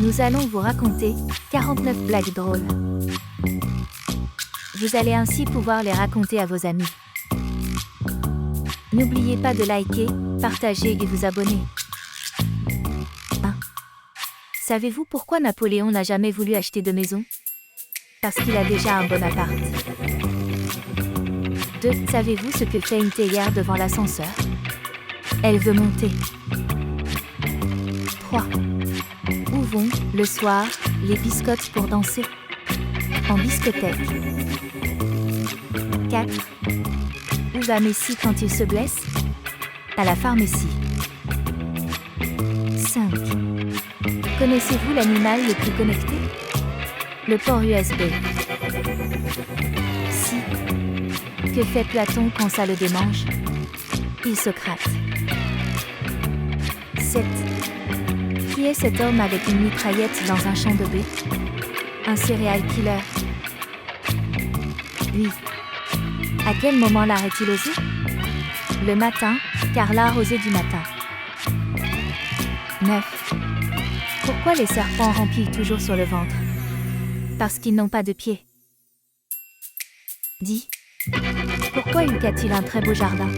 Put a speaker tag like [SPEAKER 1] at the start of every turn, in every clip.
[SPEAKER 1] Nous allons vous raconter 49 blagues drôles. Vous allez ainsi pouvoir les raconter à vos amis. N'oubliez pas de liker, partager et vous abonner. 1. Savez-vous pourquoi Napoléon n'a jamais voulu acheter de maison? Parce qu'il a déjà un bon appart. 2. Savez-vous ce que fait une théière devant l'ascenseur? Elle veut monter. 3. Où vont, le soir, les biscottes pour danser? En discothèque. 4. Où va Messi quand il se blesse? À la pharmacie. 5. Connaissez-vous l'animal le plus connecté? Le port USB. 6. Que fait Platon quand ça le démange? Il Socrate. 7. Qui est cet homme avec une mitraillette dans un champ de blé? Un serial killer. 8. À quel moment l'art-est-il osé? Le matin, car l'art osé du matin. 9. Pourquoi les serpents rampillent toujours sur le ventre? Parce qu'ils n'ont pas de pieds. 10. Pourquoi Hulk a-t-il un très beau jardin?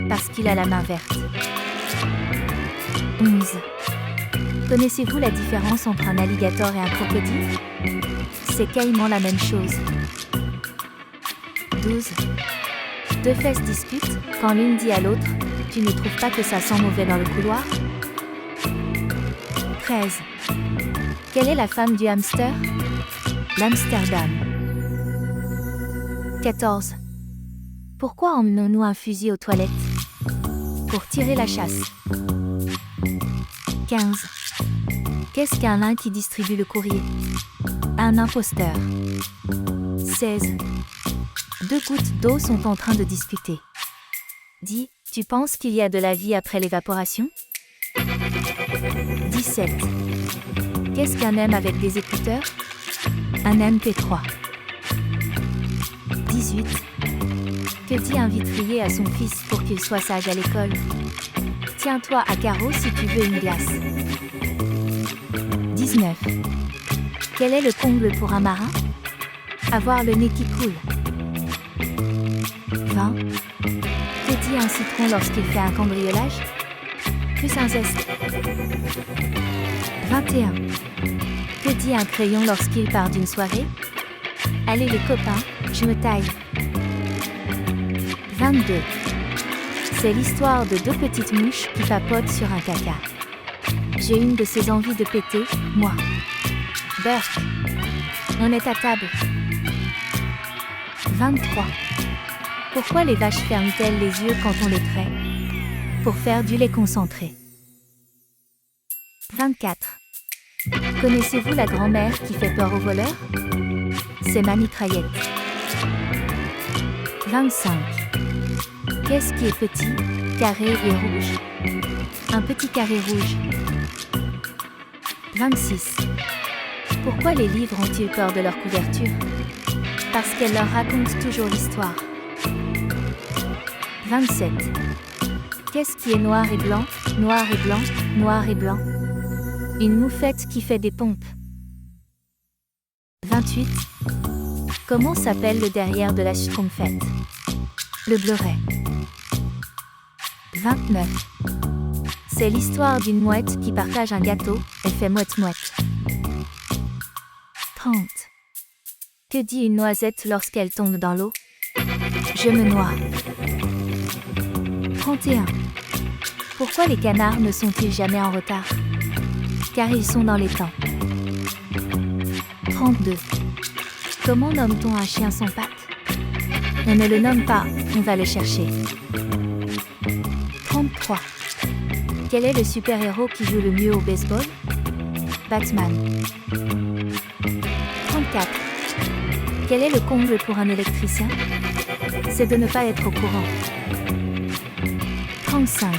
[SPEAKER 1] Parce qu'il a la main verte. 11. Connaissez-vous la différence entre un alligator et un crocodile? C'est quasiment la même chose. 12. Deux fesses discutent, quand l'une dit à l'autre « Tu ne trouves pas que ça sent mauvais dans le couloir ?» 13. Quelle est la femme du hamster? L'Amsterdam. 14. Pourquoi emmenons-nous un fusil aux toilettes? Pour tirer la chasse. 15. Qu'est-ce qu'un nain qui distribue le courrier? Un imposteur. 16. Deux gouttes d'eau sont en train de discuter. Dis, tu penses qu'il y a de la vie après l'évaporation? 17. Qu'est-ce qu'un M avec des écouteurs? Un MP3. 18. Que dit un vitrier à son fils pour qu'il soit sage à l'école? Tiens-toi à carreau si tu veux une glace. 19. Quel est le comble pour un marin? Avoir le nez qui coule. 20. Que dit un citron lorsqu'il fait un cambriolage? Plus un zeste. 21. Que dit un crayon lorsqu'il part d'une soirée? Allez les copains, je me taille. 22. C'est l'histoire de deux petites mouches qui papotent sur un caca. J'ai une de ces envies de péter, moi. Burk. On est à table. 23. Pourquoi les vaches ferment-elles les yeux quand on les traite? Pour faire du lait concentré. 24. Connaissez-vous la grand-mère qui fait peur aux voleurs? C'est ma mitraillette. 25. Qu'est-ce qui est petit, carré et rouge? Un petit carré rouge. 26. Pourquoi les livres ont-ils peur de leur couverture? Parce qu'elles leur racontent toujours l'histoire. 27. Qu'est-ce qui est noir et blanc, noir et blanc, noir et blanc? Une moufette qui fait des pompes. 28. Comment s'appelle le derrière de la schtroumpfette? Le bleuret. 29. C'est l'histoire d'une mouette qui partage un gâteau, elle fait mouette-mouette. 30. Que dit une noisette lorsqu'elle tombe dans l'eau? Je me noie. 31. Pourquoi les canards ne sont-ils jamais en retard? Car ils sont dans les temps. 32. Comment nomme-t-on un chien sans pattes? On ne le nomme pas, on va le chercher. 33. Quel est le super-héros qui joue le mieux au baseball? Batman. 34. Quel est le comble pour un électricien? C'est de ne pas être au courant. 35.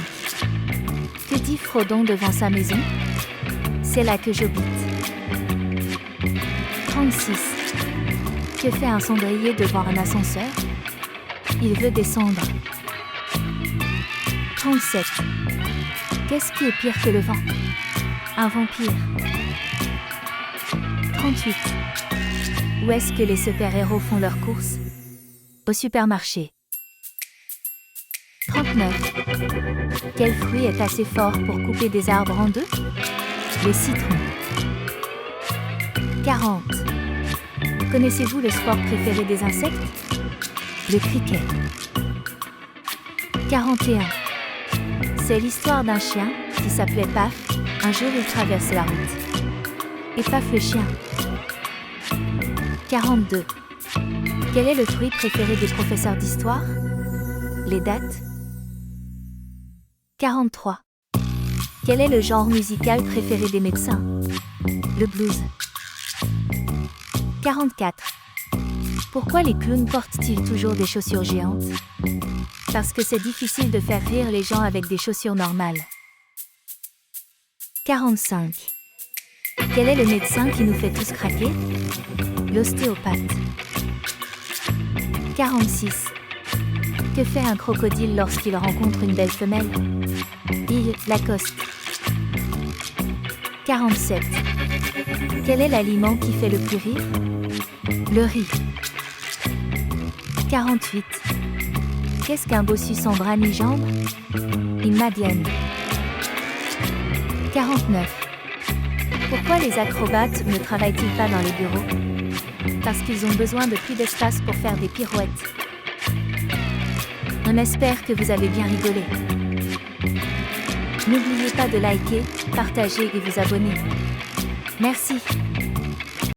[SPEAKER 1] Que dit Frodon devant sa maison? C'est là que j'habite. 36. Que fait un cendrier devant un ascenseur? Il veut descendre. 37. Qu'est-ce qui est pire que le vent? Un vampire. 38. Où est-ce que les super-héros font leurs courses? Au supermarché. 39. Quel fruit est assez fort pour couper des arbres en deux? Le citron. 40. Connaissez-vous le sport préféré des insectes? Le cricket. 41. C'est l'histoire d'un chien qui s'appelait Paf. Un jour il traverse la route. Et Paf le chien. 42. Quel est le fruit préféré des professeurs d'histoire? Les dates. 43. Quel est le genre musical préféré des médecins? Le blues. 44. Pourquoi les clowns portent-ils toujours des chaussures géantes? Parce que c'est difficile de faire rire les gens avec des chaussures normales. 45. Quel est le médecin qui nous fait tous craquer? L'ostéopathe. 46. Que fait un crocodile lorsqu'il rencontre une belle femelle? Il l'accoste. 47. Quel est l'aliment qui fait le plus rire? Le riz. 48. Qu'est-ce qu'un bossu sans bras ni jambes? Une madeleine. 49. Pourquoi les acrobates ne travaillent-ils pas dans les bureaux? Parce qu'ils ont besoin de plus d'espace pour faire des pirouettes. On espère que vous avez bien rigolé. N'oubliez pas de liker, partager et vous abonner. Merci.